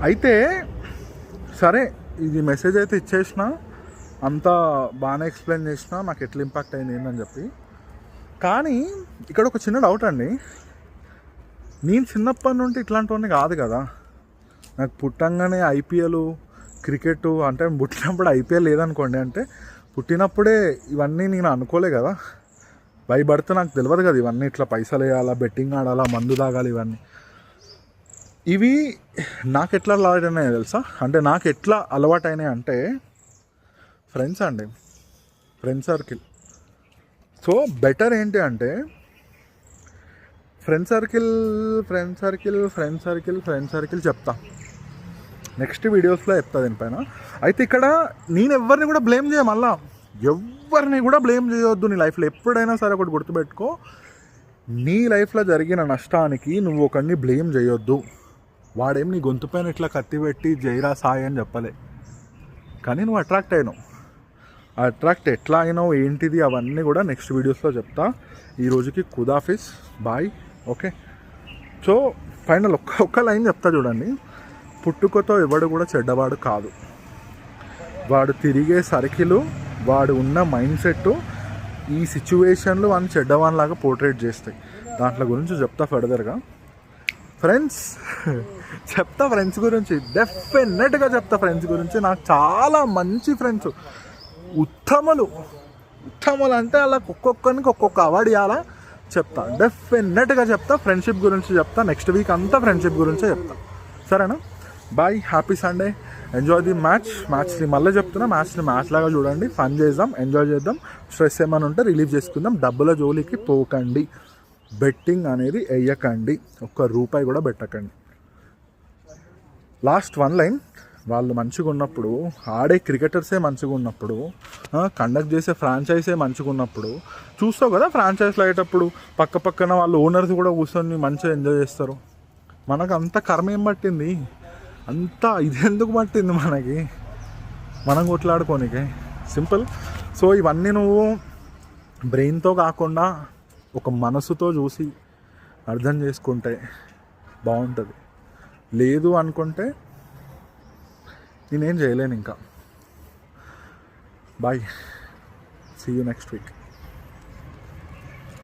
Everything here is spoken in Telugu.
అయితే సరే, ఇది మెసేజ్ అయితే ఇచ్చేసిన, అంతా బాగానే ఎక్స్ప్లెయిన్ చేసిన నాకు ఎట్లా ఇంపాక్ట్ అయింది ఏంటని చెప్పి. కానీ ఇక్కడ ఒక చిన్న డౌట్ అండి. నేను చిన్నప్పటి నుండి ఇట్లాంటివన్నీ కాదు కదా. నాకు పుట్టంగానే ఐపీఎల్ క్రికెట్ అంటే పుట్టినప్పుడు ఐపీఎల్ లేదనుకోండి, అంటే పుట్టినప్పుడే ఇవన్నీ నేను అనుకోలే కదా. బై బర్త్ నాకు తెలియదు కదా ఇవన్నీ ఇట్లా పైసలు వేయాలా, బెట్టింగ్ ఆడాలా, మందు తాగాలి, ఇవన్నీ. ఇవి నాకు ఎట్లా అలవాటైనాయి తెలుసా? అంటే నాకు ఎట్లా అలవాటైనాయి అంటే ఫ్రెండ్స్ అండి, ఫ్రెండ్ సర్కిల్. సో బెటర్ ఏంటి అంటే ఫ్రెండ్ సర్కిల్ చెప్తా, నెక్స్ట్ వీడియోస్లో చెప్తా దీనిపైన. అయితే ఇక్కడ నేను ఎవరిని కూడా బ్లేమ్ చేయ, మళ్ళా ఎవరిని కూడా బ్లేమ్ చేయొద్దు. నీ లైఫ్లో ఎప్పుడైనా సరే ఒకటి గుర్తుపెట్టుకో, నీ లైఫ్లో జరిగిన నష్టానికి నువ్వు ఒకరిని బ్లేమ్ చేయొద్దు. వాడేం నీ గొంతు పైన ఇట్లా కత్తి పెట్టి జైరా సాయి అని చెప్పలే, కానీ నువ్వు అట్రాక్ట్ అయినావు. ఎట్లా అయినావు ఏంటిది అవన్నీ కూడా నెక్స్ట్ వీడియోస్లో చెప్తా. ఈ రోజుకి ఖుదాఫిజ్, బాయ్. ఓకే, సో ఫైనల్ ఒక్క లైన్ చెప్తా చూడండి. పుట్టుకతో ఎవడు కూడా చెడ్డవాడు కాదు. వాడు తిరిగే సర్కిల్, వాడు ఉన్న మైండ్ సెట్, ఈ సిచ్యువేషన్లు వాడిని చెడ్డవానిలాగా పోర్ట్రేట్ చేస్తాయి. దాంట్లో గురించి చెప్తా ఫర్దర్గా. ఫ్రెండ్స్ చెప్తా, ఫ్రెండ్స్ గురించి డెఫినెట్గా చెప్తా. ఫ్రెండ్స్ గురించి నాకు చాలా మంచి ఫ్రెండ్స్, ఉత్తములు అంటే అలా ఒక్కొక్కరికి ఒక్కొక్క అవార్డు ఇవ్వాలా చెప్తా, డెఫినెట్గా చెప్తా. ఫ్రెండ్షిప్ గురించి చెప్తా, నెక్స్ట్ వీక్ అంతా ఫ్రెండ్షిప్ గురించే చెప్తా. సరేనా? Bye, happy Sunday, enjoy the మ్యాచ్ని మళ్ళీ చెప్తున్నా, మ్యాచ్ లాగా చూడండి, ఫన్ చేద్దాం, ఎంజాయ్ చేద్దాం. స్ట్రెస్ ఏమైనా ఉంటే రిలీవ్ చేసుకుందాం. డబ్బుల జోలికి పోకండి, బెట్టింగ్ అనేది వేయకండి, ₹1 కూడా పెట్టకండి. లాస్ట్ వన్ లైన్, వాళ్ళు మంచిగా ఉన్నప్పుడు, ఆడే క్రికెటర్సే మంచిగా ఉన్నప్పుడు, కండక్ట్ చేసే ఫ్రాంచైజే మంచిగా ఉన్నప్పుడు చూస్తావు కదా. ఫ్రాంచైజ్లో అయ్యేటప్పుడు పక్కన వాళ్ళు ఓనర్స్ కూడా కూర్చొని మంచిగా ఎంజాయ్ చేస్తారు. మనకు అంత కర్మ ఏం పట్టింది, అంతా ఇది ఎందుకు పట్టింది మనకి, మనం కొట్లాడుకోనికే? సింపుల్. సో ఇవన్నీ నువ్వు బ్రెయిన్తో కాకుండా ఒక మనసుతో చూసి అర్థం చేసుకుంటే బాగుంటుంది. లేదు అనుకుంటే నేనేం చేయలేను ఇంకా. Bye, see you next week.